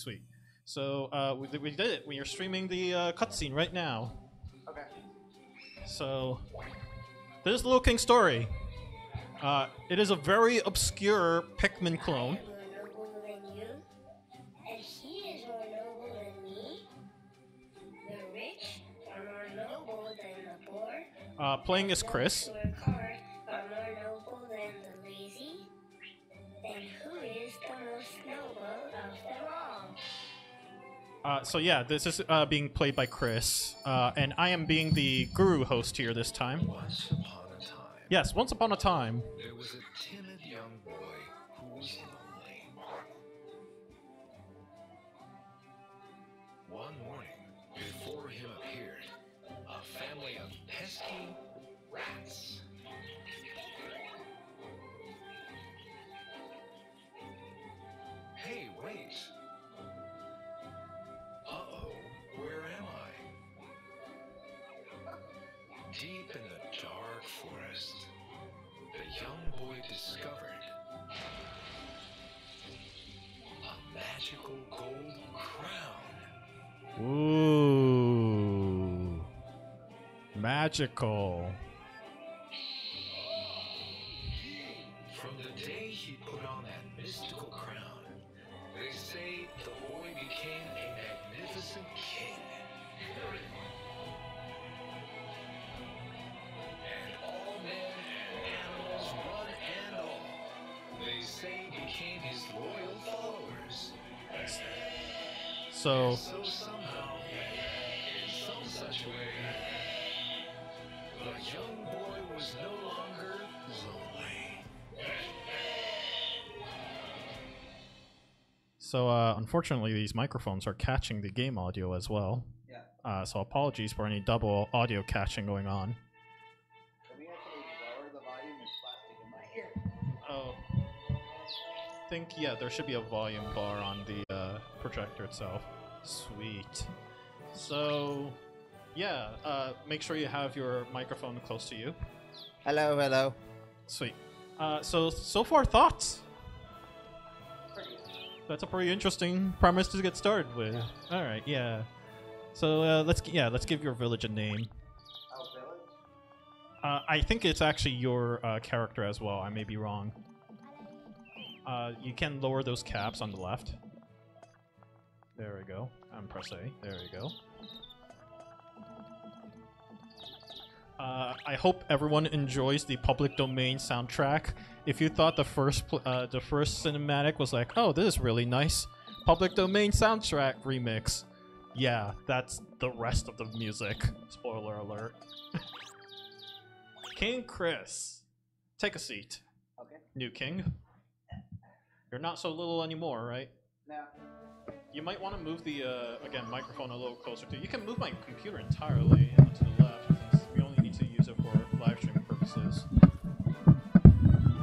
Sweet. So we did it. We are streaming the cutscene right now. Okay. So this is the Little King story. It is a very obscure Pikmin clone. I am more noble than you, and he is more noble than me. The rich are more noble than the poor. Playing as Chris. Those who work hard are more noble than the lazy. And who is the most noble of them all? So yeah, this is being played by Chris, and I am being the guru host here this time. Once upon a time, Yes, once upon a time. there was a timid young boy who was lonely. One morning, before him appeared a family of pesky rats. Hey, wait. Uh-oh, where am I? Deep in the dark forest, the young boy discovered a magical gold crown. Ooh, magical. From the day he put on that mystical crown, they say the boy became a magnificent king. And all men and animals, one and all, they say became his loyal followers. So So somehow, in some such way, the young boy was no longer lonely. unfortunately, these microphones are catching the game audio as well. Yeah. So apologies for any double audio catching going on. Let me actually lower the volume. It's plastic in my ear. Oh. I think, yeah, there should be a volume bar on the projector itself. Sweet. So, yeah, make sure you have your microphone close to you. Hello, hello. Sweet. So far, thoughts? Pretty good. That's a pretty interesting premise to get started with. All right, yeah. So let's give your village a name. Oh, village? I think it's actually your character as well. I may be wrong. You can lower those caps on the left. There we go. And press A. There we go. I hope everyone enjoys the public domain soundtrack. If you thought the first cinematic was like, oh, this is really nice, public domain soundtrack remix. Yeah, that's the rest of the music. Spoiler alert. King Chris, take a seat. Okay. New king. You're not so little anymore, right? Now, You might want to move the again microphone a little closer to you. You can move my computer entirely to the left, since we only need to use it for live stream purposes.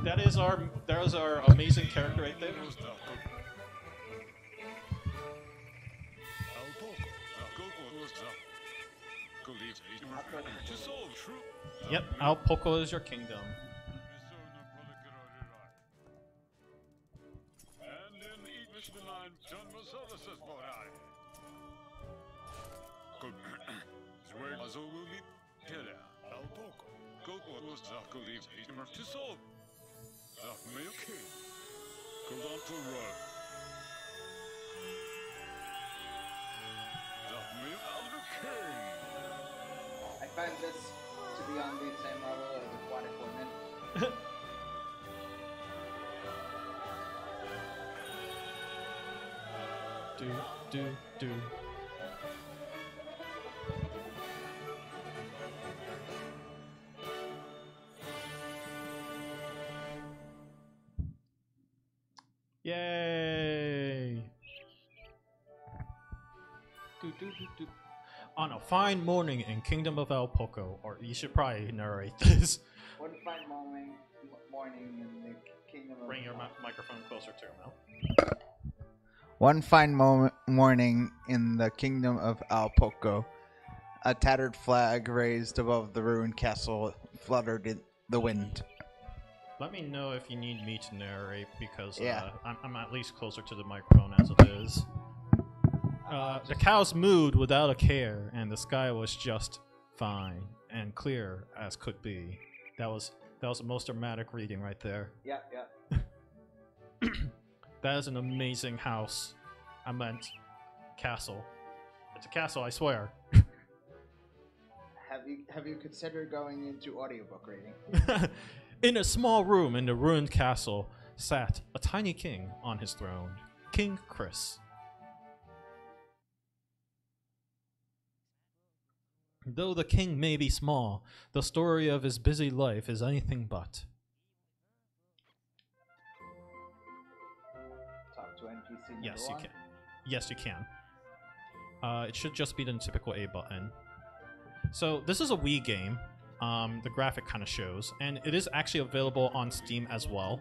That is our amazing character right there. Yep, Alpoco is your kingdom. I find this to be on the same level as Aquatic Women. Do. Yay! Do. On a fine morning in Kingdom of El Poco, or you should probably narrate this. One fine morning in the kingdom of... Bring your microphone closer to your mouth. One fine morning in the kingdom of Alpoco, a tattered flag raised above the ruined castle fluttered in the wind. Let me know if you need me to narrate, because Yeah. I'm at least closer to the microphone as it is. The cows mooed without a care, and the sky was just fine and clear as could be. That was the most dramatic reading right there. Yeah. That is an amazing house. I meant castle. It's a castle, I swear. Have you considered going into audiobook reading? In a small room in the ruined castle sat a tiny king on his throne, King Chris. Though the king may be small, the story of his busy life is anything but. Talk to NPC number Yes, you one. can. Yes, you can. It should just be the typical A button. So this is a Wii game. The graphic kind of shows, and it is actually available on Steam as well.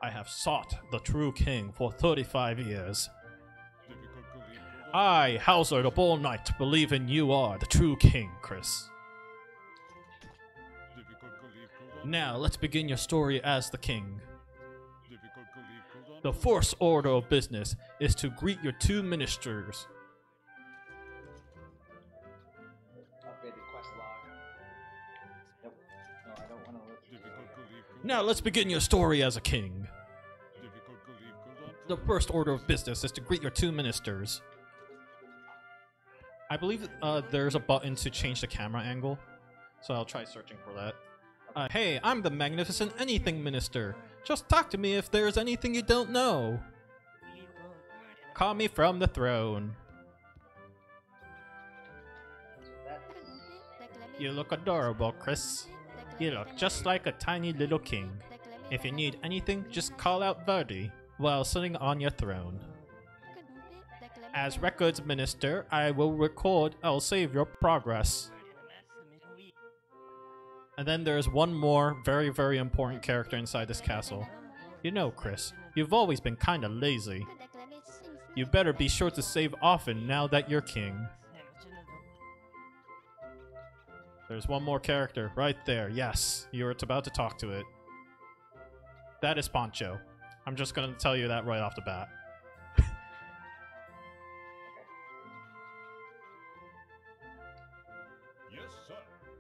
I have sought the true king for 35 years. I, Hauser the Bull Knight, believe in you are the true king, Chris. Now, let's begin your story as the king. The first order of business is to greet your two ministers. Updated quest log. Nope. No, I don't want to. Now, let's begin your story as a king. The first order of business is to greet your two ministers. I believe there's a button to change the camera angle, so I'll try searching for that. Hey, I'm the Magnificent Anything Minister. Just talk to me if there's anything you don't know. Call me from the throne. You look adorable, Chris. You look just like a tiny little king. If you need anything, just call out Verdi while sitting on your throne. As Records Minister, I'll save your progress. And then there's one more very, very important character inside this castle. You know, Chris, you've always been kinda lazy. You better be sure to save often now that you're king. There's one more character right there. Yes, you're about to talk to it. That is Poncho. I'm just gonna tell you that right off the bat.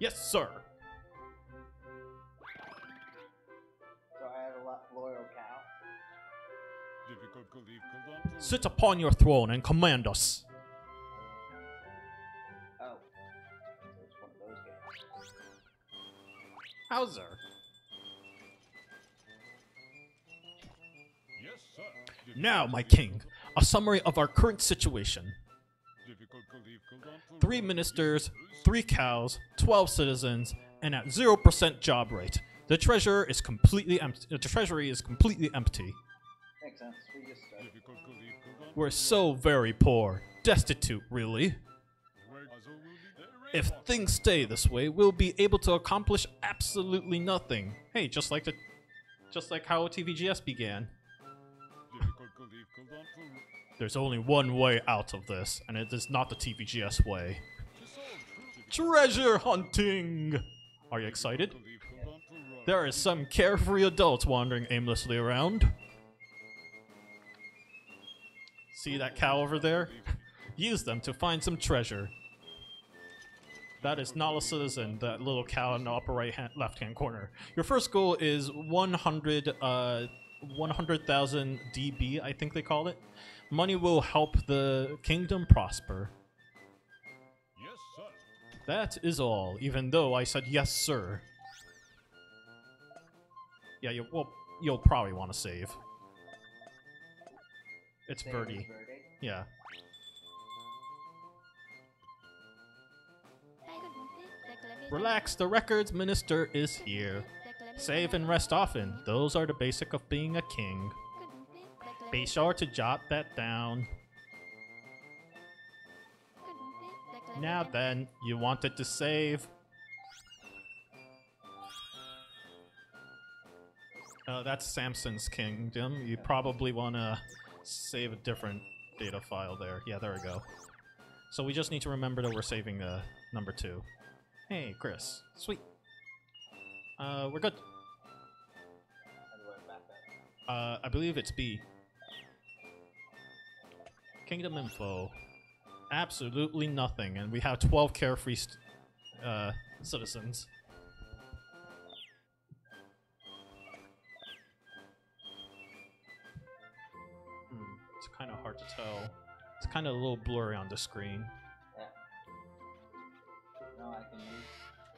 Yes, sir. So I have a loyal cow. Sit upon your throne and command us. Oh. So it's one of those games. Hauser. Now, my king, a summary of our current situation. 3 ministers, 3 cows, 12 citizens, and at 0% job rate. The treasury is completely empty. Makes sense. We just We're so very poor. Destitute, really. If things stay this way, we'll be able to accomplish absolutely nothing. Hey, just like how TVGS began. There's only one way out of this, and it is not the TVGS way. Treasure hunting! Are you excited? There are some carefree adults wandering aimlessly around. See that cow over there? Use them to find some treasure. That is not a citizen, that little cow in the upper left-hand corner. Your first goal is 100,000 DB, I think they call it. Money will help the kingdom prosper. Yes, sir. That is all, even though I said yes, sir. Yeah, you'll probably want to save. It's Verdi. Yeah. Relax, the records minister is here. Save and rest often. Those are the basic of being a king. Be sure to jot that down. Now then, you wanted to save. That's Samson's kingdom. You probably want to save a different data file there. Yeah, there we go. So we just need to remember that we're saving number 2. Hey, Chris. Sweet. We're good. I believe it's B. Kingdom info. Absolutely nothing, and we have 12 carefree citizens. It's kind of hard to tell. It's kind of a little blurry on the screen. Yeah. No, I can use.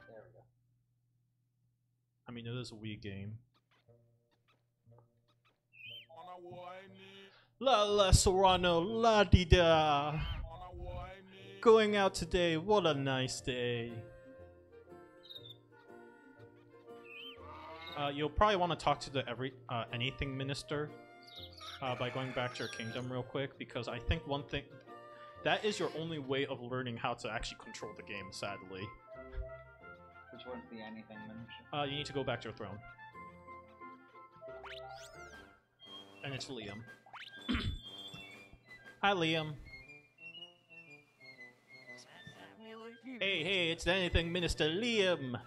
There we go. I mean, it is a Wii game. La la Serrano, la di da. Going out today, what a nice day. You'll probably want to talk to the anything minister by going back to your kingdom real quick, because I think one thing that is your only way of learning how to actually control the game. Sadly. Which one's the anything minister? You need to go back to your throne, and it's Liam. Hi, Liam. Hey, it's the anything minister, Liam.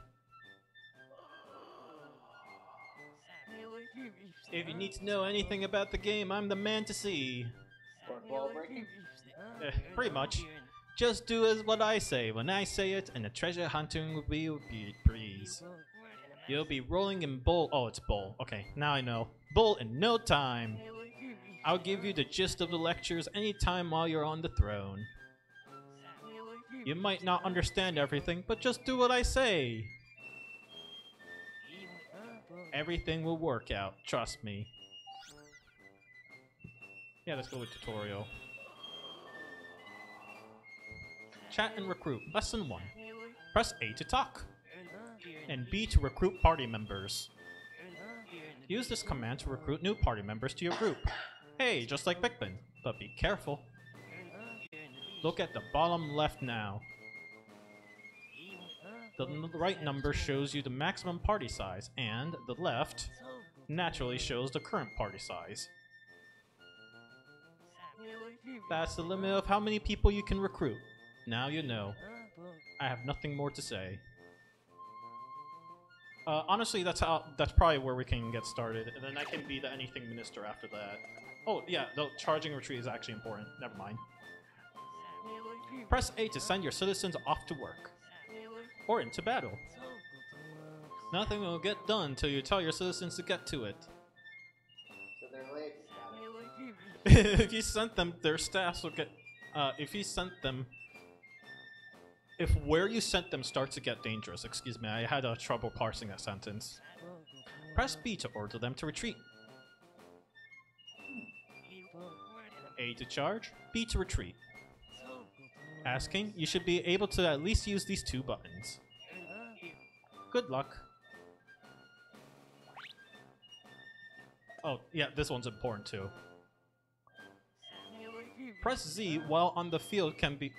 If you need to know anything about the game, I'm the man to see. Wall breaking? Pretty much. Just do as what I say when I say it, and the treasure hunting will be a breeze. You'll be rolling in bowl. Oh, it's bowl. Okay, now I know. Bowl in no time. I'll give you the gist of the lectures anytime while you're on the throne. You might not understand everything, but just do what I say. Everything will work out, trust me. Yeah, let's go with tutorial. Chat and recruit. Lesson 1. Press A to talk, and B to recruit party members. Use this command to recruit new party members to your group. Hey, just like Pikmin, but be careful. Look at the bottom left now. The right number shows you the maximum party size, and the left naturally shows the current party size. That's the limit of how many people you can recruit. Now you know. I have nothing more to say. Honestly, that's probably where we can get started, and then I can be the anything minister after that. Oh yeah, the charging retreat is actually important. Never mind. Press A to send your citizens off to work or into battle. Nothing will get done till you tell your citizens to get to it. So they're late. If you sent them, their staffs will get. If where you sent them starts to get dangerous, excuse me, I had trouble parsing that sentence. Press B to order them to retreat. A to charge, B to retreat. Asking, you should be able to at least use these 2 buttons. Good luck. Oh, yeah, this one's important too. Pressing Z while on the field can be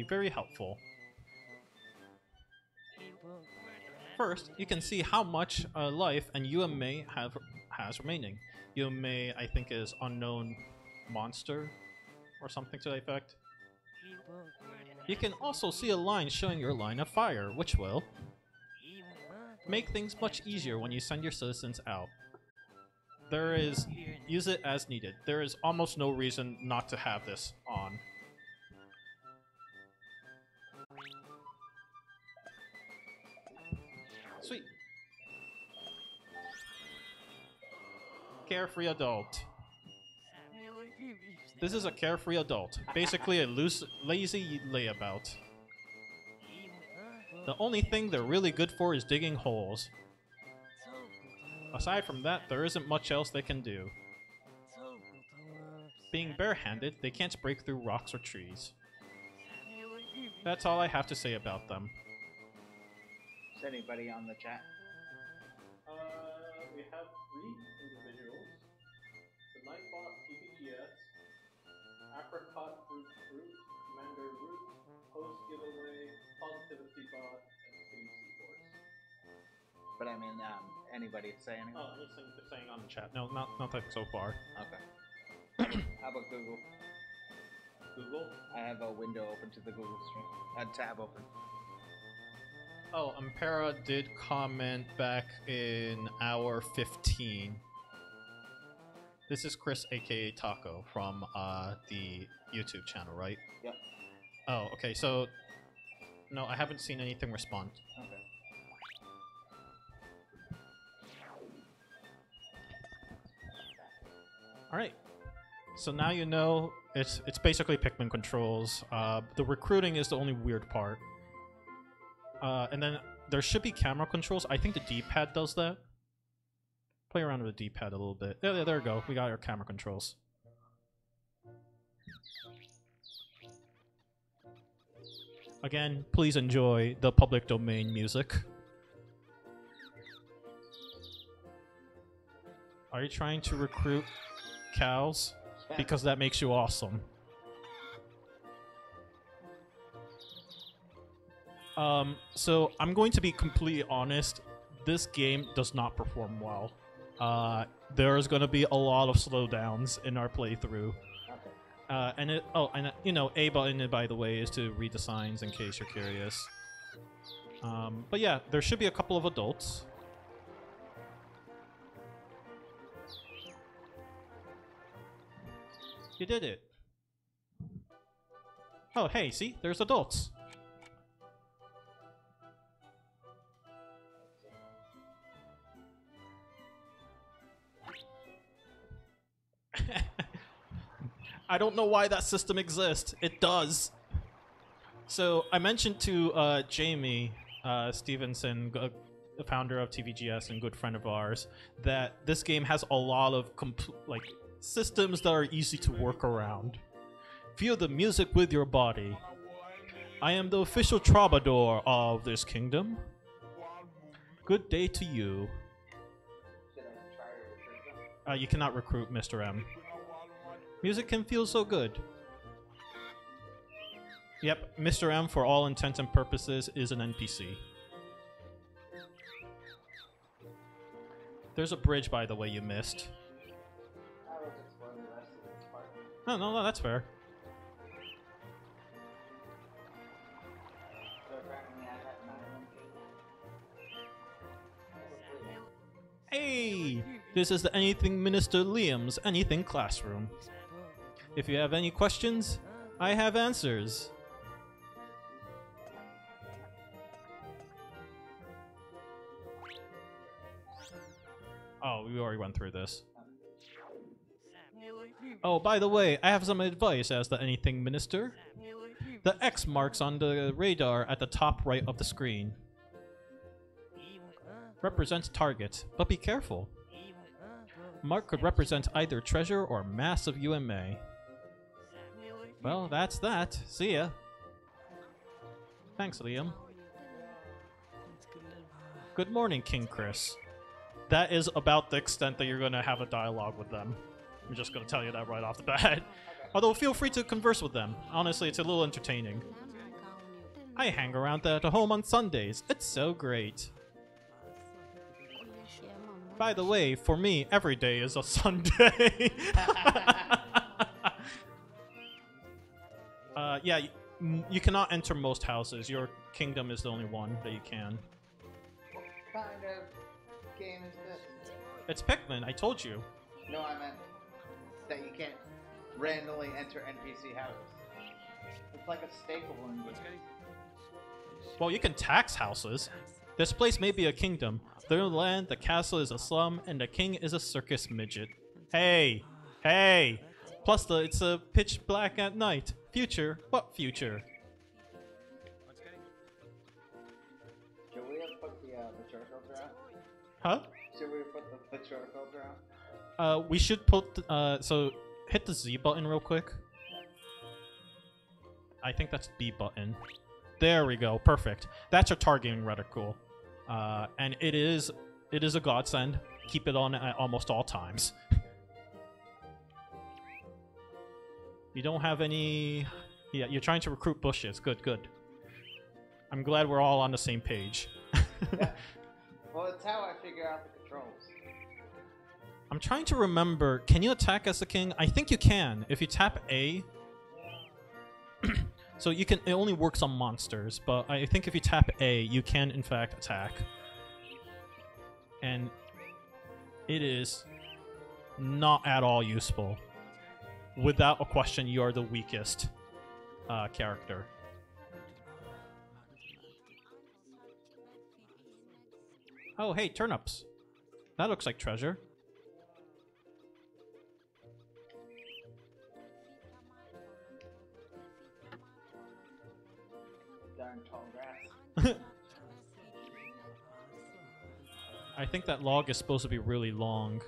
very helpful. First, you can see how much life and UMA has remaining. UMA, I think, is unknown monster or something to that effect. You can also see a line showing your line of fire, which will make things much easier when you send your citizens out. Use it as needed. There is almost no reason not to have this on. Sweet. Carefree adult. This is a carefree adult, basically a lazy layabout. The only thing they're really good for is digging holes. Aside from that, there isn't much else they can do. Being barehanded, they can't break through rocks or trees. That's all I have to say about them. Is anybody on the chat? We have 3 individuals. The Nightbot, TPGS, Apricot Fruit, Commander Root, Host Giveaway, Positivity Bot, and Kitty Seahorse. But I mean, anybody say anything? Oh, anything they're saying on the chat. No, nothing so far. Okay. How about Google? Google? I have a window open to the Google stream. A tab open. Oh, Ampera did comment back in hour 15. This is Chris, aka Taco, from the YouTube channel, right? Yep. Oh, okay. So, no, I haven't seen anything respond. Okay. All right. So now you know it's basically Pikmin controls. The recruiting is the only weird part. And then there should be camera controls. I think the D-pad does that. Play around with the D-pad a little bit. There we go. We got our camera controls. Again, please enjoy the public domain music. Are you trying to recruit cows? Because that makes you awesome. So I'm going to be completely honest. This game does not perform well. There's going to be a lot of slowdowns in our playthrough. And you know, A button, by the way, is to read the signs in case you're curious. But yeah, there should be a couple of adults. You did it. Oh, hey, see? There's adults. I don't know why that system exists. It does. So I mentioned to Jamie Stevenson, the founder of TVGS and good friend of ours, that this game has a lot of systems that are easy to work around. Feel the music with your body. I am the official troubadour of this kingdom. Good day to you. You cannot recruit Mr. M. Music can feel so good. Yep, Mr. M, for all intents and purposes, is an NPC. There's a bridge, by the way, you missed. Oh, no, that's fair. Hey! This is the Anything Minister Liam's Anything Classroom. If you have any questions, I have answers. Oh, we already went through this. Oh, by the way, I have some advice as the Anything Minister. The X marks on the radar at the top right of the screen represents target, but be careful. Mark could represent either treasure or massive UMA. Well, that's that. See ya. Thanks, Liam. Good morning, King Chris. That is about the extent that you're going to have a dialogue with them. I'm just going to tell you that right off the bat. Although, feel free to converse with them. Honestly, it's a little entertaining. I hang around at home on Sundays. It's so great. By the way, for me, every day is a Sunday. Yeah, you cannot enter most houses. Your kingdom is the only one that you can. What kind of game is this? It's Pikmin, I told you. No, I meant that you can't randomly enter NPC houses. It's like a staple in games. Well, you can tax houses. This place may be a kingdom. The land, the castle is a slum, and the king is a circus midget. Hey! Hey! Plus, it's a pitch black at night. Future? What future? Should we have put the mature filter out? Huh? Should we have put the mature filter out? We should put, so hit the Z button real quick. I think that's B button. There we go, perfect. That's your targeting reticle. And it is a godsend. Keep it on at almost all times. You don't have any... Yeah, you're trying to recruit bushes. Good, good. I'm glad we're all on the same page. Yeah. Well, it's how I figure out the controls. I'm trying to remember, can you attack as the king? I think you can. If you tap A... So you can, it only works on monsters, but I think if you tap A, you can in fact attack. And it is not at all useful. Without a question, you are the weakest character. Oh, hey, turnips. That looks like treasure. Darn tall grass. I think that log is supposed to be really long.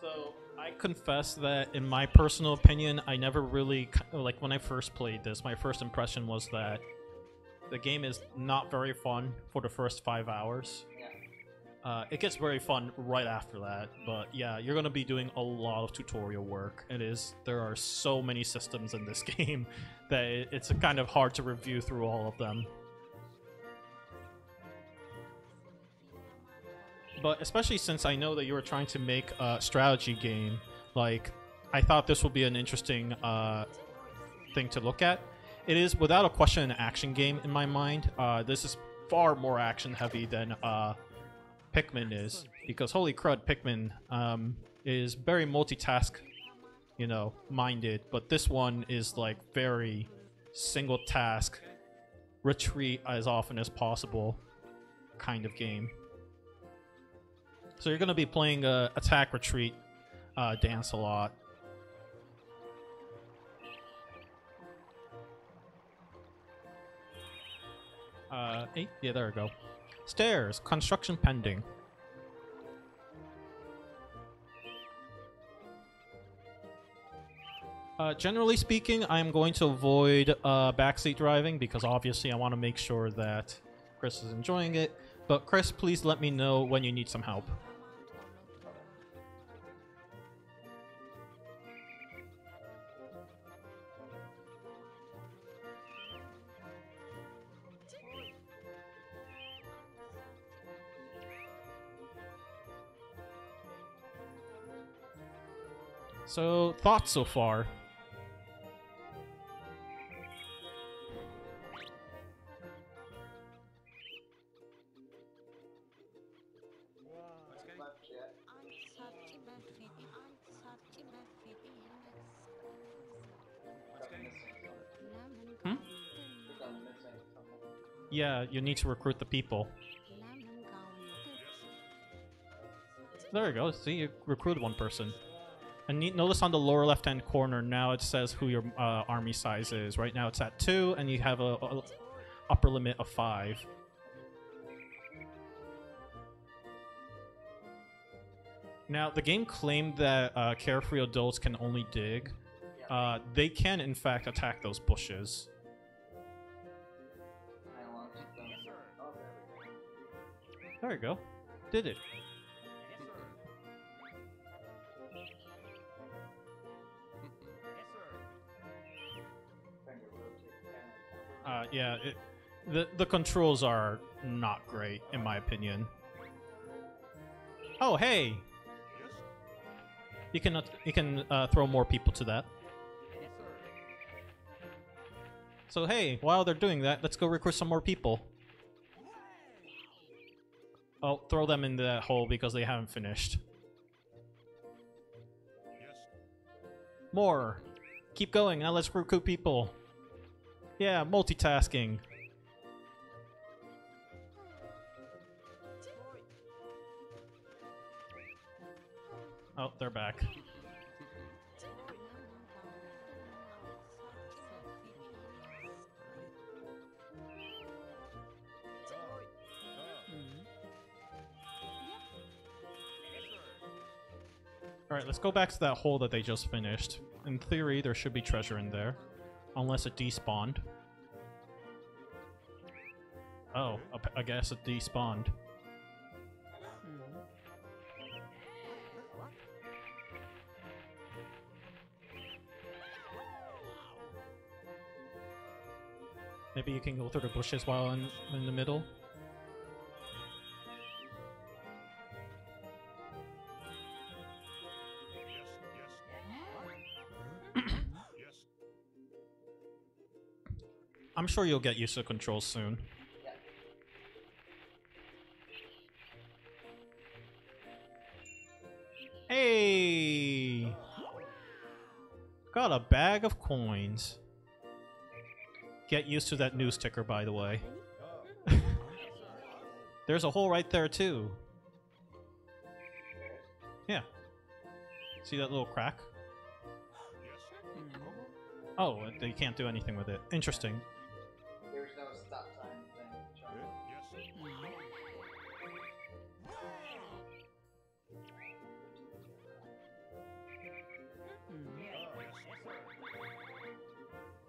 So, I confess that in my personal opinion, I never really, like when I first played this, my first impression was that the game is not very fun for the first 5 hours. It gets very fun right after that, but yeah, you're gonna be doing a lot of tutorial work. There are so many systems in this game that it's kind of hard to review through all of them. But especially since I know that you were trying to make a strategy game, like, I thought this would be an interesting thing to look at. It is, without a question, an action game in my mind. This is far more action heavy than Pikmin is, because holy crud, Pikmin is very multitask, you know, minded, but this one is like very single task, retreat as often as possible kind of game. So you're going to be playing attack retreat dance a lot. Hey, yeah, there we go. Stairs, construction pending. Generally speaking, I'm going to avoid backseat driving because obviously I want to make sure that Chris is enjoying it. But Chris, please let me know when you need some help. So, thoughts so far? Hmm? Yeah, you need to recruit the people. There you go. See, you recruited one person. And notice on the lower left-hand corner, now it says who your army size is. Right now it's at 2, and you have a upper limit of 5. Now, the game claimed that carefree adults can only dig. They can, in fact, attack those bushes. There you go. Did it. Yeah, the controls are not great, in my opinion. Oh, hey! You can throw more people to that. So hey, while they're doing that, let's go recruit some more people. Oh, throw them in that hole because they haven't finished. More! Keep going, now let's recruit people. Yeah, multitasking. Oh, they're back. Alright, let's go back to that hole that they just finished. In theory, there should be treasure in there. Unless it despawned. Oh, I guess it despawned. Maybe you can go through the bushes while in the middle. I'm sure you'll get used to the controls soon. Hey! Got a bag of coins. Get used to that news ticker, by the way. There's a hole right there, too. Yeah. See that little crack? Oh, they can't do anything with it. Interesting. There's no stop sign thing.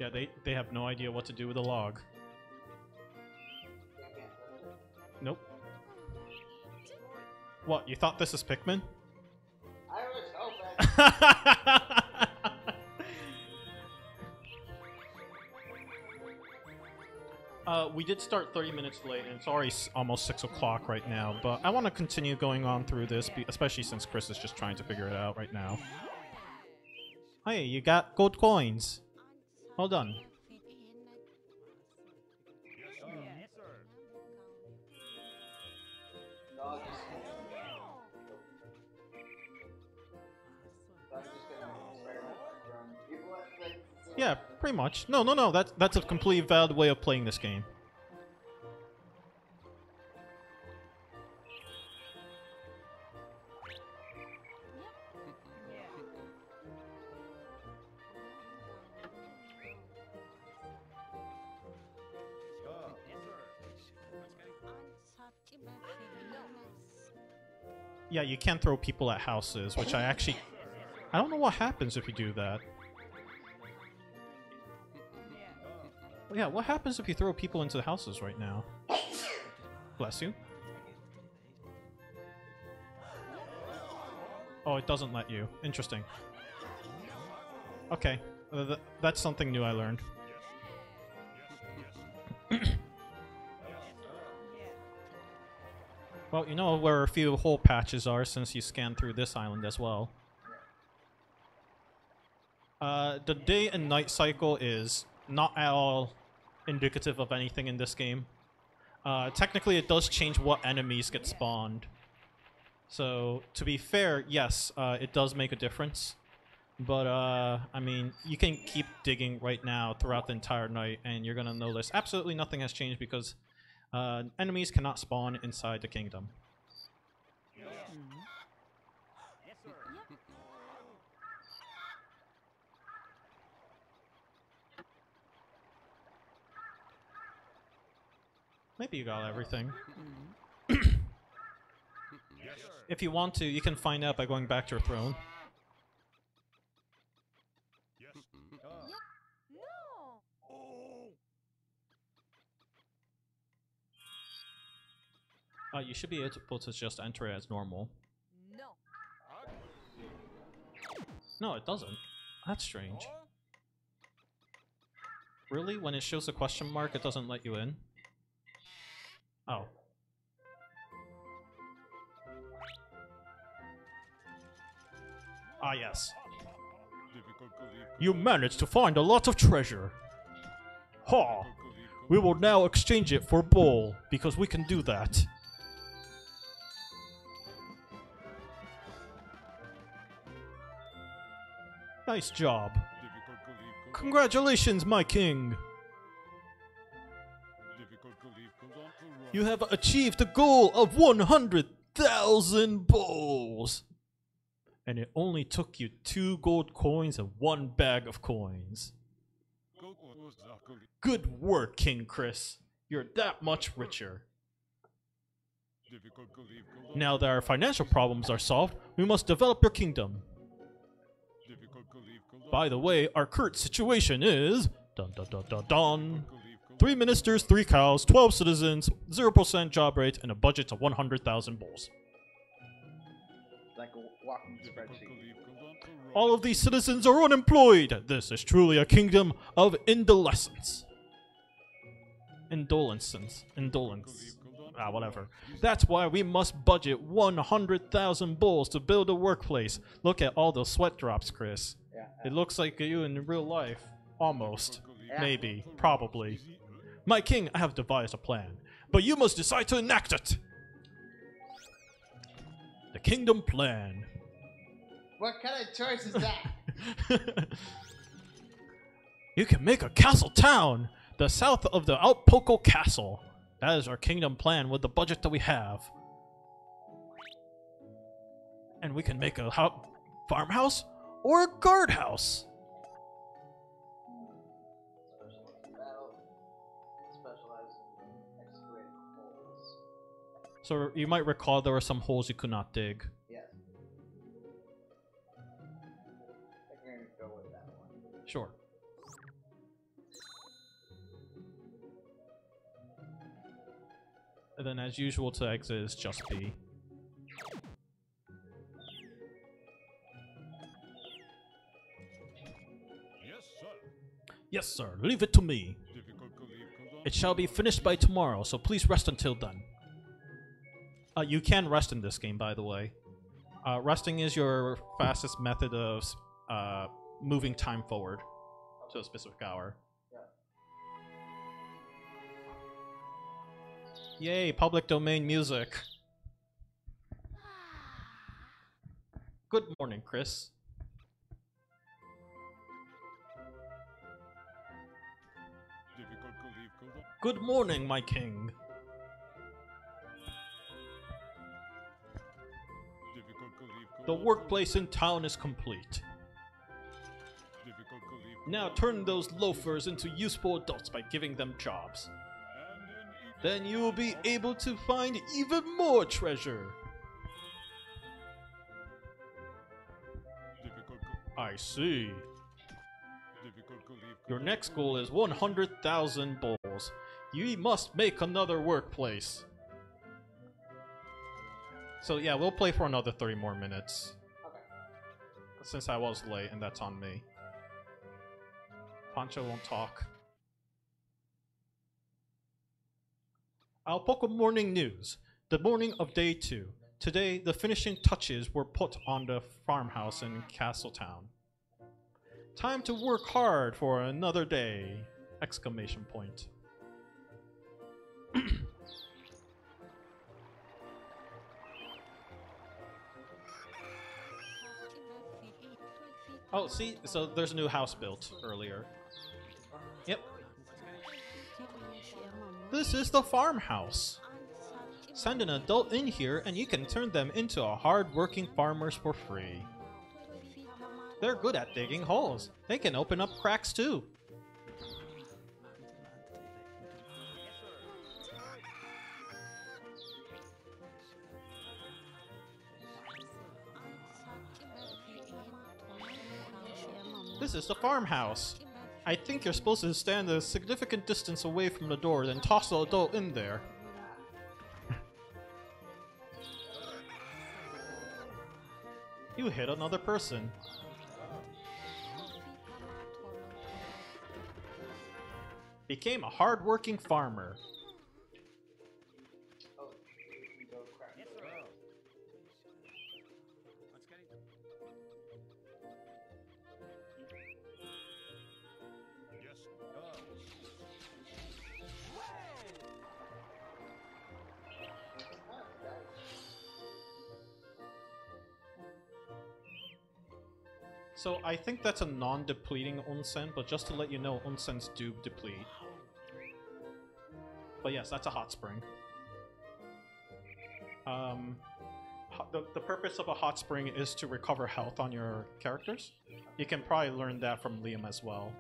Yeah, they have no idea what to do with a log. Nope. What, you thought this is Pikmin? I was hoping. We did start 30 minutes late, and it's already almost 6 o'clock right now, but I want to continue going on through this, especially since Chris is just trying to figure it out right now. Hey, you got gold coins. Well done. Yeah, pretty much. No, that's a completely valid way of playing this game. Yeah, you can't throw people at houses, which I don't know what happens if you do that. Yeah, what happens if you throw people into the houses right now? Bless you. Oh, it doesn't let you. Interesting. Okay, that's something new I learned. Well, you know where a few hole patches are since you scanned through this island as well. The day and night cycle is not at all indicative of anything in this game. Technically, it does change what enemies get spawned. So, to be fair, yes, it does make a difference. But, I mean, you can keep digging right now throughout the entire night, and you're gonna notice absolutely nothing has changed because enemies cannot spawn inside the kingdom. Maybe you got everything. If you want to, you can find out by going back to your throne. You should be able to just enter it as normal. No, it doesn't. That's strange. Really? When it shows a question mark, it doesn't let you in? Oh. Ah, yes. You managed to find a lot of treasure. Ha! We will now exchange it for a bowl, because we can do that. Nice job. Congratulations, my king! You have achieved the goal of 100,000 bowls! And it only took you 2 gold coins and 1 bag of coins. Good work, King Chris. You're that much richer. Now that our financial problems are solved, we must develop your kingdom. By the way, our current situation is... Dun dun dun dun dun. 3 ministers, 3 cows, 12 citizens, 0% job rate, and a budget of 100,000 bowls. Like a walking spreadsheet. All of these citizens are unemployed. This is truly a kingdom of indolence. Indolence. Ah, whatever. That's why we must budget 100,000 bowls to build a workplace. Look at all those sweat drops, Chris. Yeah. It looks like you in real life. Almost. Maybe. Probably. My king, I have devised a plan, but you must decide to enact it! The Kingdom Plan. What kind of choice is that? You can make a castle town! The south of the Outpoco Castle. That is our kingdom plan with the budget that we have. And we can make a farmhouse or a guardhouse. So you might recall there were some holes you could not dig. Yes. I think we're gonna go with that one. Sure. And then as usual to exit is just B. Yes, sir. Yes, sir. Leave it to me. Difficult to leave, Kozo. It shall be finished by tomorrow, so please rest until then. You can rest in this game, by the way. Resting is your fastest method of moving time forward to a specific hour. Yay, public domain music. Good morning, Chris. Difficult to leave, Kozo. Good morning, my king. Difficult to leave, Kozo. The workplace in town is complete. Difficult to leave, Kozo. Now turn those loafers into useful adults by giving them jobs. And in each Then you will be able to find even more treasure. difficult to I see. difficult to leave, Your Kozo. next goal is 100,000 bowls. You must make another workplace. So yeah, we'll play for another 30 more minutes. Okay. Since I was late, and that's on me. Pancho won't talk. Alpoco Morning News. The morning of day 2. Today, the finishing touches were put on the farmhouse in Castletown. Time to work hard for another day! Exclamation point. Oh, see? So there's a new house built earlier. Yep. This is the farmhouse. Send an adult in here and you can turn them into a hard-working farmers for free. They're good at digging holes. They can open up cracks too. This is the farmhouse. I think you're supposed to stand a significant distance away from the door, then toss the adult in there. You hit another person. Became a hard-working farmer. Oh, you can go crack. Yes. So I think that's a non-depleting onsen, but just to let you know, onsens do deplete. But yes, that's a hot spring. The purpose of a hot spring is to recover health on your characters. You can probably learn that from Liam as well.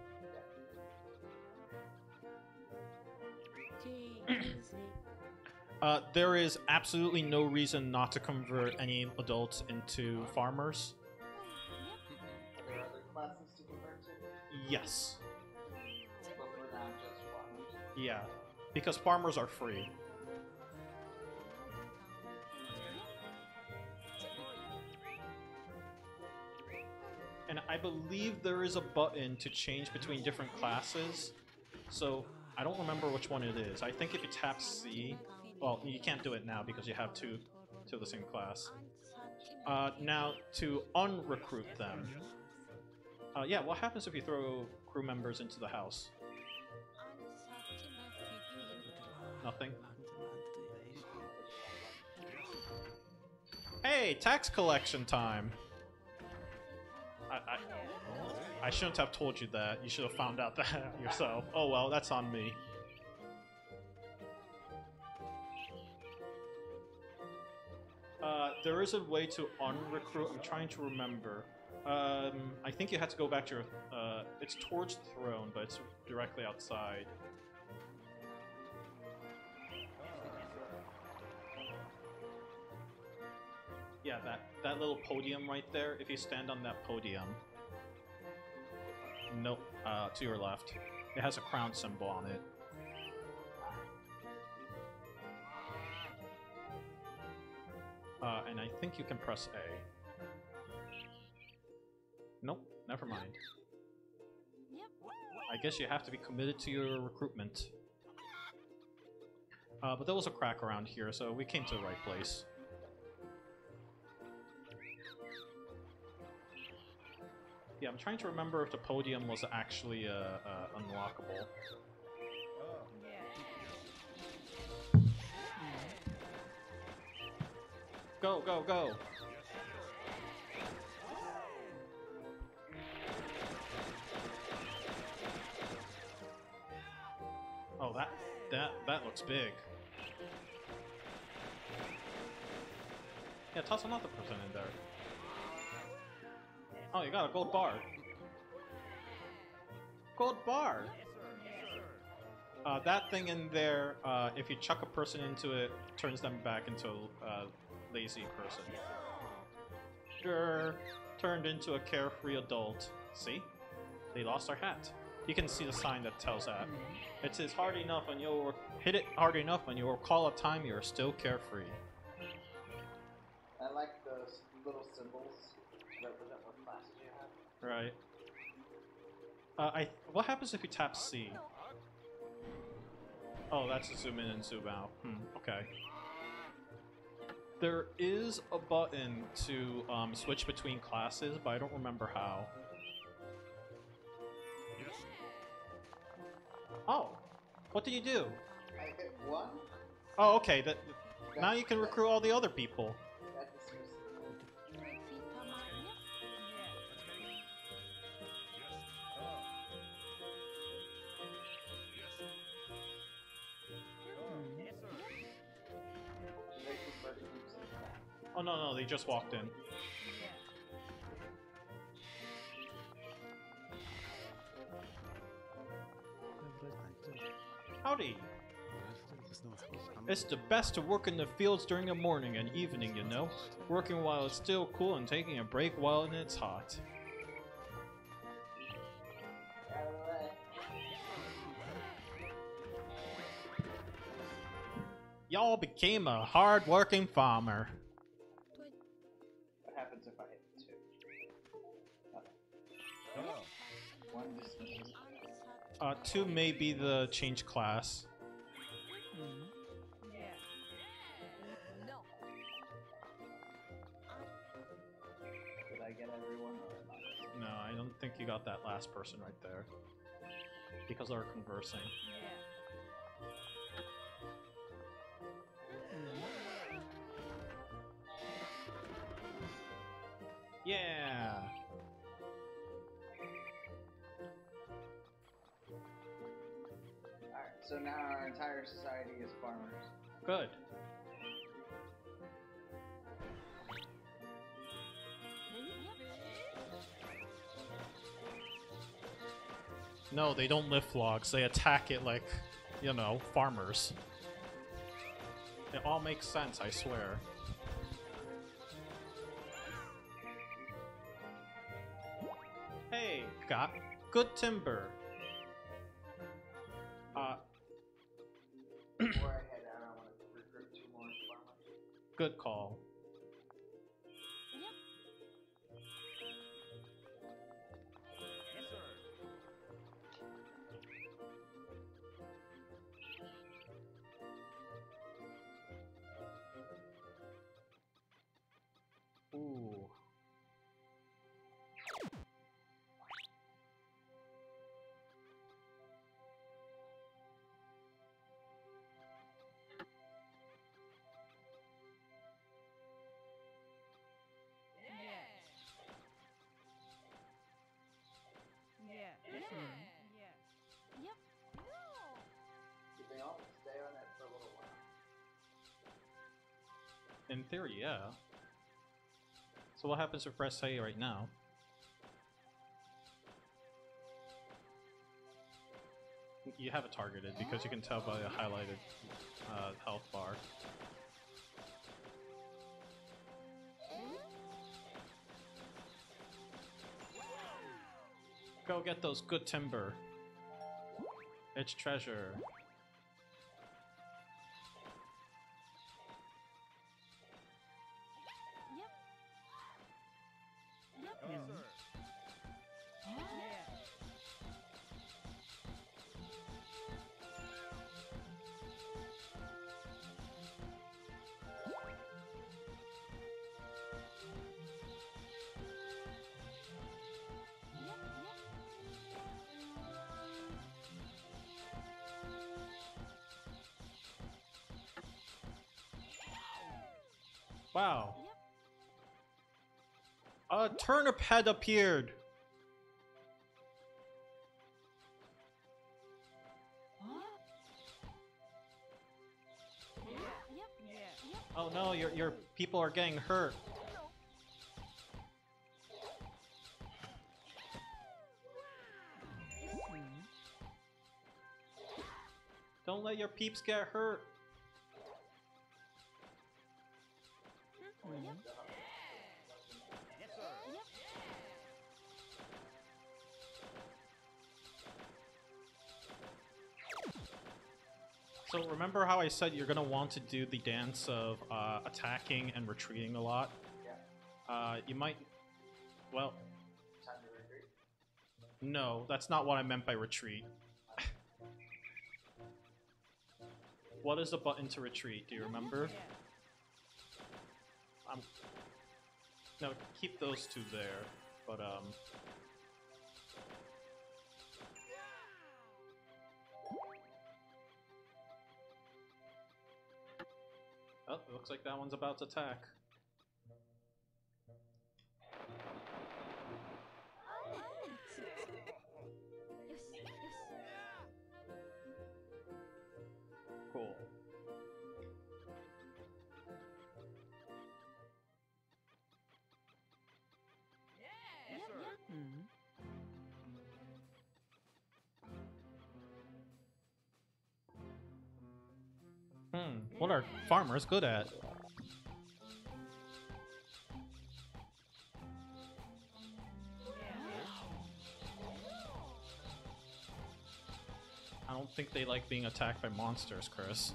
There is absolutely no reason not to convert any adults into farmers. Are there other classes to convert to? Yes. But for now, just farmers. Yeah. Because farmers are free. And I believe there is a button to change between different classes. So I don't remember which one it is. I think if you tap C, well, you can't do it now because you have two of the same class. Now to unrecruit them. Yeah, what happens if you throw crew members into the house? Nothing. Hey, tax collection time. I shouldn't have told you that. You should have found out that yourself. Oh well, that's on me. There is a way to unrecruit. I'm trying to remember. I think you had to go back to your... it's towards the throne, but it's directly outside. Yeah, that little podium right there. If you stand on that podium... Nope, to your left. It has a crown symbol on it. And I think you can press A. Nope, never mind. I guess you have to be committed to your recruitment. But there was a crack around here, so we came to the right place. Yeah, I'm trying to remember if the podium was actually unlockable. Go, go, go! Oh, that looks big. Yeah, toss another person in there. Oh, you got a gold bar. Gold bar! That thing in there, if you chuck a person into it, turns them back into a lazy person. Sure, turned into a carefree adult. See? They lost their hat. You can see the sign that tells that. It says hard enough and you'll hit it hard enough and you'll recall a time you're still carefree. I like those little symbols that represent what classes you have. Right. What happens if you tap C? Oh, that's a zoom in and zoom out. Okay. There is a button to switch between classes, but I don't remember how. Oh, what did you do? I hit 1. Oh, okay. Now you can recruit all the other people. Oh no, they just walked in. Howdy! It's the best to work in the fields during the morning and evening, you know? Working while it's still cool and taking a break while it's hot. Y'all became a hard-working farmer. What happens if I hit 2? Okay. 1 dismisses. 2 may be the change class. Did I get everyone or not? No, I don't think you got that last person right there. Because they're conversing. Yeah! Alright, so now our entire society is farmers. Good. No, they don't lift logs. They attack it like, you know, farmers. It all makes sense, I swear. Hey, got good timber. Before I head out, I want to recruit 2 more farmers. Good call. Ooh. In theory, yeah. So what happens if I press A right now? You have it targeted because you can tell by the highlighted health bar. Go get those good timber. It's treasure. Yes, sir. Wow. A turnip head appeared. Oh no, your people are getting hurt. Don't let your peeps get hurt. Yes, sir. So remember how I said you're gonna want to do the dance of attacking and retreating a lot? Yeah. You might... Well... Time to retreat. No, that's not what I meant by retreat. What is the button to retreat? Do you remember? No, keep those two there, but oh, it looks like that one's about to attack. Cool. Yes, sir. What are farmers good at? I don't think they like being attacked by monsters, Chris.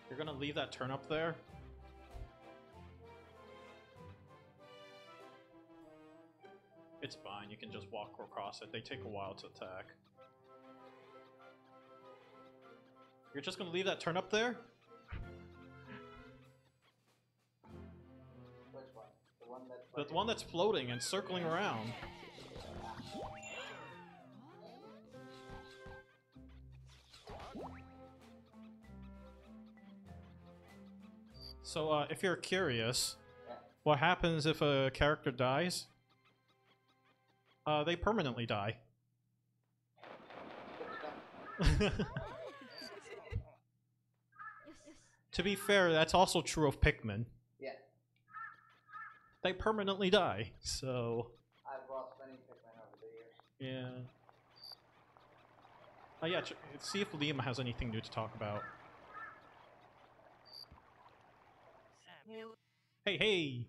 You're gonna leave that turn up there? It's fine, you can just walk across it. They take a while to attack. You're just gonna leave that turn up there? Which one? The one that's The one that's floating and circling around. So, if you're curious, what happens if a character dies? They permanently die. To be fair, that's also true of Pikmin. Yeah. They permanently die, so... I've lost many Pikmin over the years. Yeah. Oh yeah, see if Liam has anything new to talk about. Hey, hey!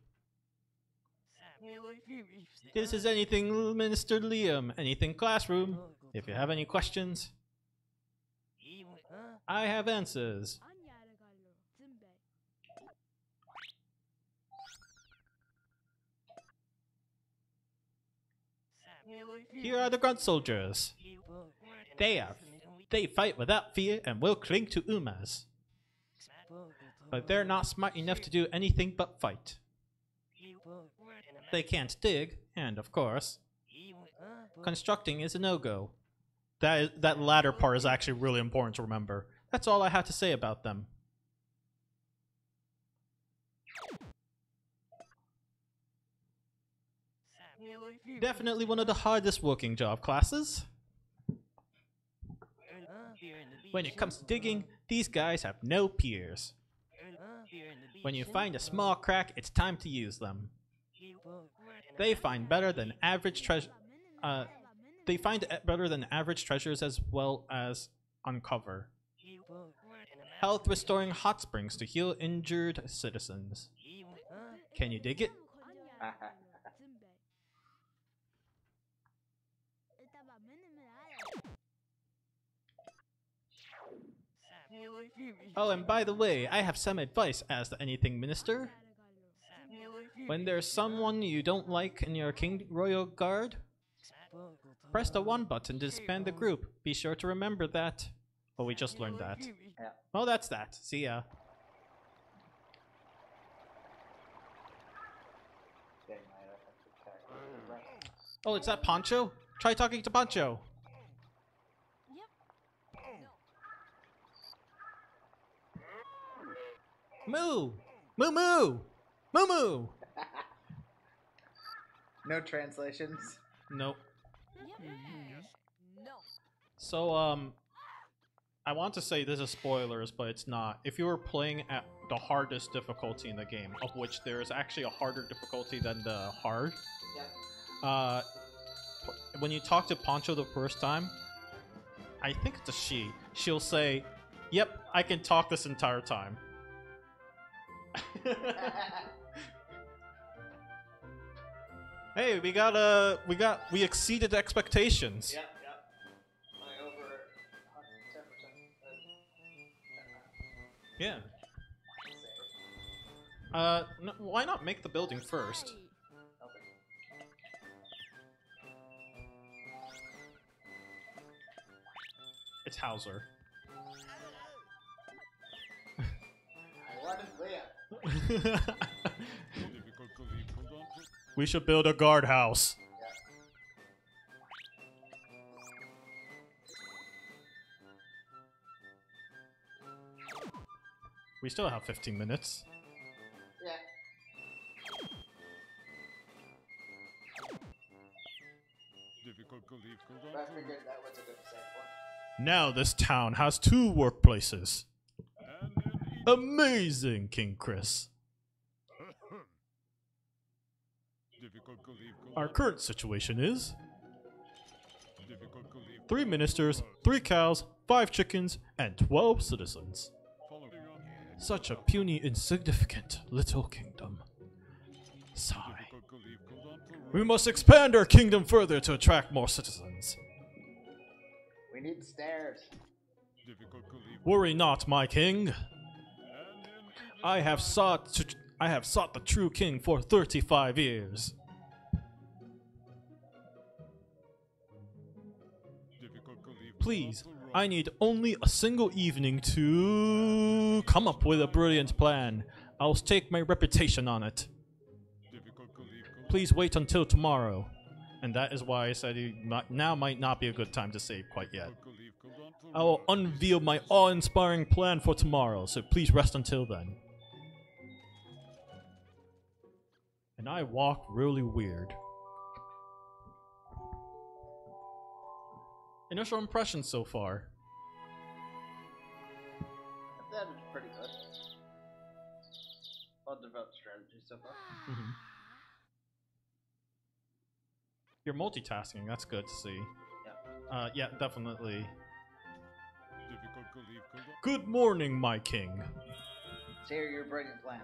This is anything, Minister Liam. Anything classroom. If you have any questions, I have answers. Here are the grunt soldiers. They fight without fear and will cling to Umas. But they're not smart enough to do anything but fight. They can't dig, and of course, constructing is a no-go. That latter part is actually really important to remember. That's all I have to say about them. Definitely one of the hardest working job classes. When it comes to digging, these guys have no peers. When you find a small crack, it's time to use them. They find better than average treasure. They find better than average treasures as well as uncover. Health restoring hot springs to heal injured citizens. Can you dig it? Oh, and by the way, I have some advice as to anything, Minister. When there's someone you don't like in your Royal Guard, press the 1 button to disband the group. Be sure to remember that. Oh, we just learned that. Yeah. Oh, that's that. See ya. Oh, it's that Poncho? Try talking to Poncho. Moo! Moo moo! Moo moo! No translations. Nope. No. So, I want to say this is spoilers, but it's not. If you were playing at the hardest difficulty in the game, of which there is actually a harder difficulty than the hard, when you talk to Poncho the first time, I think it's a she, she'll say, "Yep, I can talk this entire time." Hey, we exceeded expectations. Yep. Over 10%. Yeah. No, why not make the building first? It's Hauser. I wanted Leah. We should build a guardhouse. We still have 15 minutes. Yeah. But I figured that was a good set one. Now this town has 2 workplaces. Amazing, King Chris. Our current situation is 3 ministers, 3 cows, 5 chickens, and 12 citizens. Such a puny, insignificant little kingdom. Sigh. We must expand our kingdom further to attract more citizens. We need stairs. Worry not, my king. I have sought the true king for 35 years. Please, I need only a single evening to come up with a brilliant plan. I'll stake my reputation on it. Please wait until tomorrow. And that is why I said now might not be a good time to save quite yet. I will unveil my awe-inspiring plan for tomorrow, so please rest until then. And I walk really weird. Initial impressions so far. That is pretty good. Well developed strategy so far. Mm-hmm. You're multitasking, that's good to see. Yeah. Yeah, definitely. Good morning, my king. Share your brilliant plan.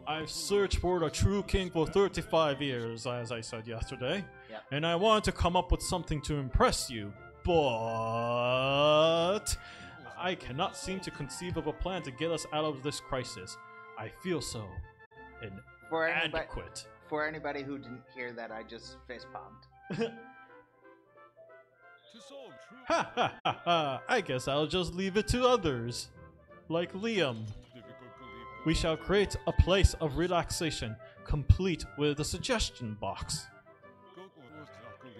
I've searched for the true king for 35 years, as I said yesterday. Yep. And I wanted to come up with something to impress you, but I cannot seem to conceive of a plan to get us out of this crisis. I feel so inadequate. For anybody who didn't hear that, I just face palmed. Ha ha ha ha! I guess I'll just leave it to others. Like Liam. We shall create a place of relaxation, complete with a suggestion box.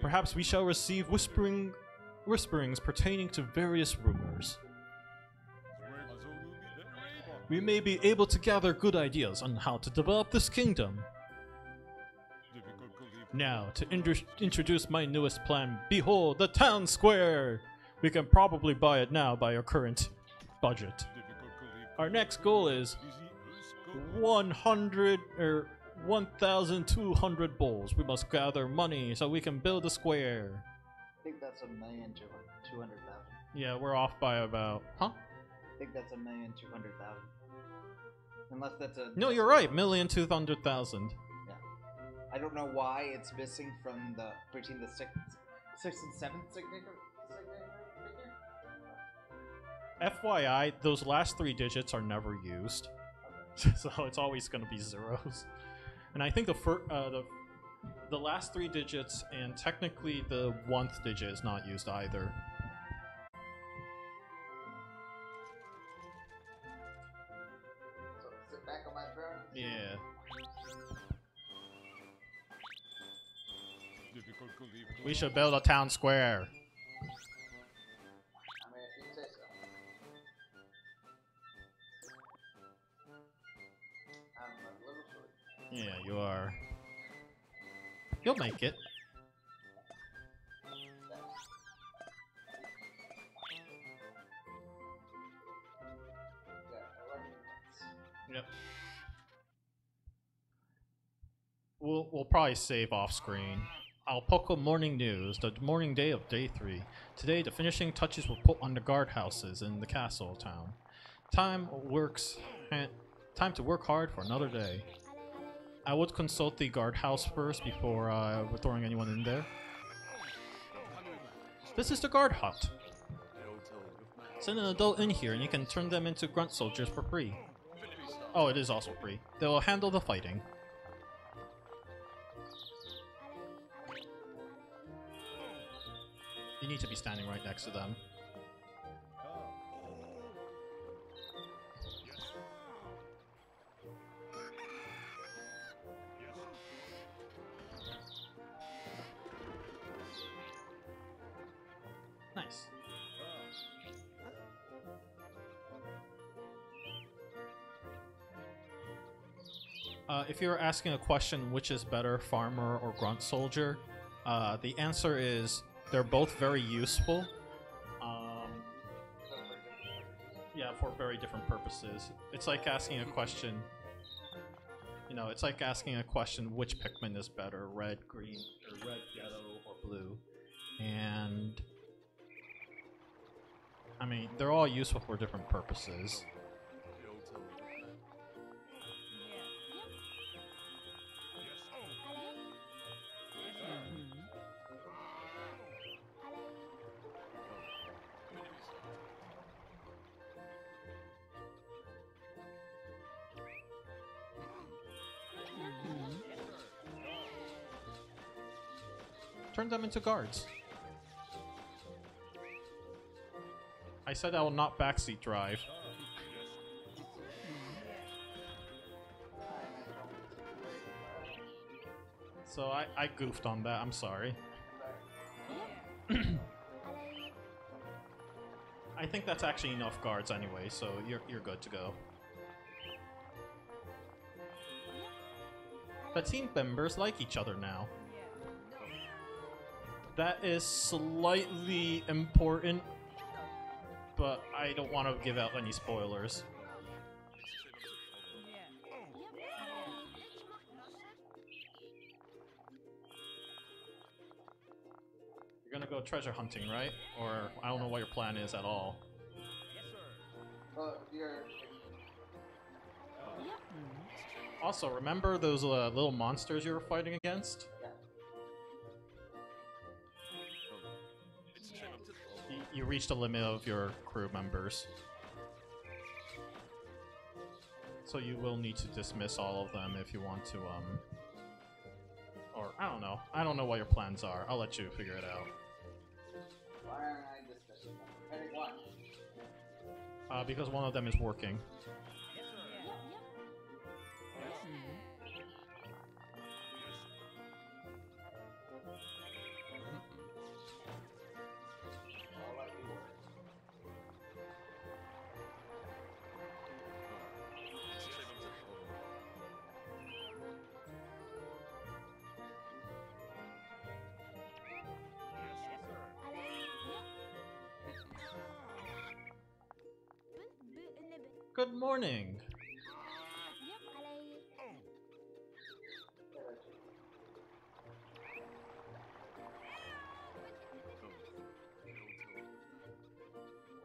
Perhaps we shall receive whisperings pertaining to various rumors. We may be able to gather good ideas on how to develop this kingdom. Now, to introduce my newest plan, behold the town square! We can probably buy it now by our current budget. Our next goal is 100 or 1,200 bowls. We must gather money so we can build a square. I think that's 1,200,000. Yeah, we're off by about... Huh? I think that's 1,200,000. Unless that's a... No, you're right. 1,200,000. Yeah. I don't know why it's missing from the... between the sixth and seventh signature. FYI, those last 3 digits are never used. So it's always going to be zeros. And I think the last 3 digits and technically the 1th digit is not used either. So sit back on my throne. Yeah. We should build a town square. I mean, if you say so. I'm a little short. Yeah, you are. You'll make it. Yep. We'll probably save off screen. Alpoco Morning News, the morning day of day 3. Today, the finishing touches were put on the guardhouses in the castle town. Time to work hard for another day. I would consult the guardhouse first before throwing anyone in there. This is the guard hut. Send an adult in here and you can turn them into grunt soldiers for free. Oh, it is also free. They will handle the fighting. You need to be standing right next to them. Nice. If you're asking a question, which is better, farmer or grunt soldier, the answer is they're both very useful. Yeah, for very different purposes. It's like asking a question. You know, it's like asking a question: which Pikmin is better, red, green, or red, yellow, or blue? And I mean, they're all useful for different purposes. Turn them into guards. I said I will not backseat drive. So I goofed on that, I'm sorry. I think that's actually enough guards anyway, so you're good to go. The team members like each other now. That is slightly important, but I don't want to give out any spoilers. You're gonna go treasure hunting, right? Or I don't know what your plan is at all. Also, remember those little monsters you were fighting against? You reached the limit of your crew members. So you will need to dismiss all of them if you want to, or, I don't know. I don't know what your plans are. I'll let you figure it out. Why aren't I dismissing them? Depending what? Because one of them is working. Good morning.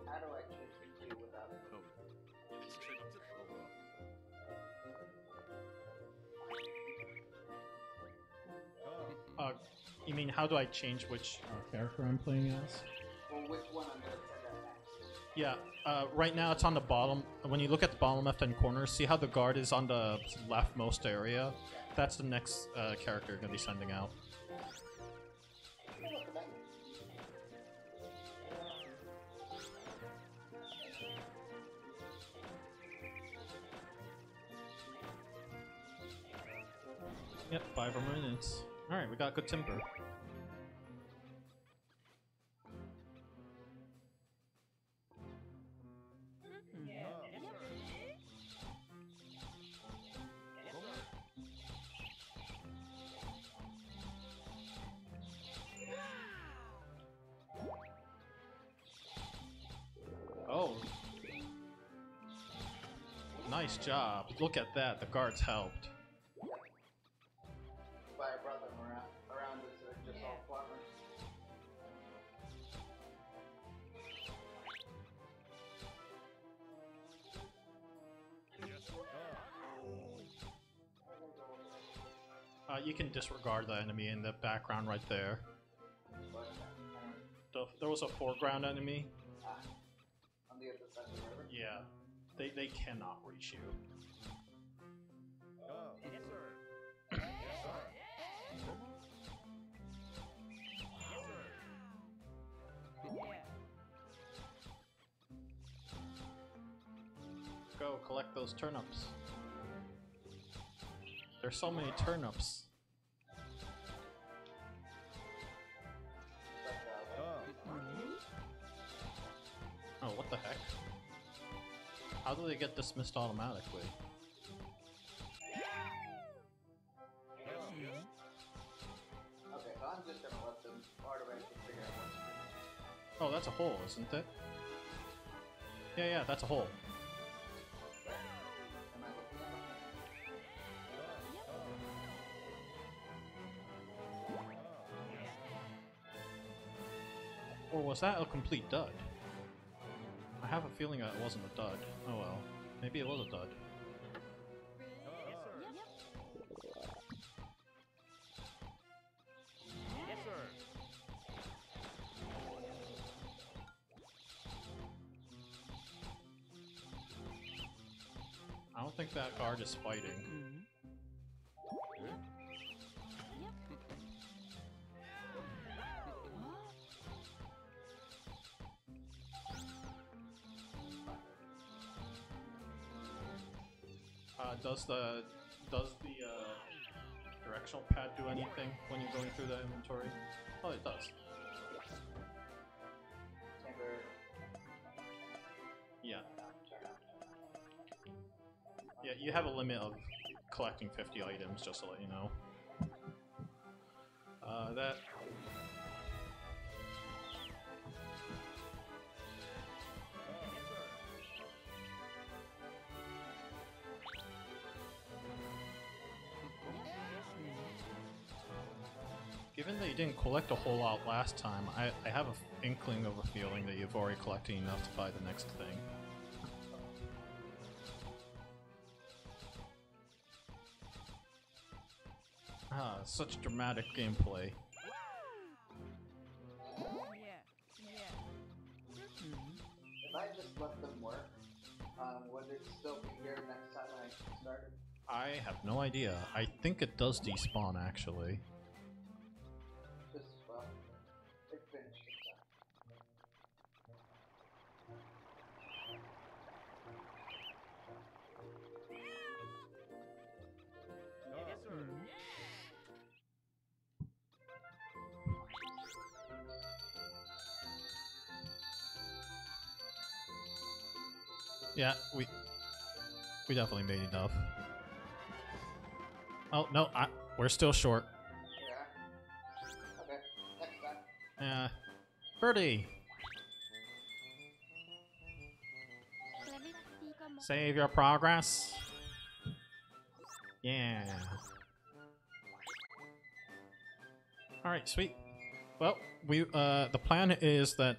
How do I change the queue without it? You mean how do I change which character I'm playing as? Well, which one I'm gonna send out next? Yeah, right now it's on the bottom. When you look at the bottom left-hand corner, see how the guard is on the leftmost area? That's the next character you're going to be sending out. Yep, 5 more minutes. Alright, we got good timber. Oh. Nice job. Look at that, the guards helped. Why I brought them around is they're just all farmers. You can disregard the enemy in the background right there. There was a foreground enemy. On the other side of the river? Yeah. They cannot reach you. Go collect those turnips. There's so many turnips. Oh, what the heck? How do they get dismissed automatically? Okay, so I'm just gonna let them automatically figure out what's going on. Oh, that's a hole, isn't it? Yeah, that's a hole. Am I looking at Or was that a complete dud? I have a feeling that it wasn't a dud. Oh well. Maybe it was a dud. I don't think that guard is fighting. Does the directional pad do anything when you're going through the inventory? Oh, it does. Timber? Yeah. Yeah, you have a limit of collecting 50 items, just to let you know. That... Given that you didn't collect a whole lot last time, I have an inkling of a feeling that you've already collected enough to buy the next thing. Ah, such dramatic gameplay. If I just let them work, would it still be here next time I started? I have no idea. I think it does despawn, actually. Just, well, it finished itself. Yeah, we definitely made enough. Oh, no, we're still short. Yeah. Okay, next time. Yeah. Birdie! Save your progress. Yeah. Alright, sweet. Well, the plan is that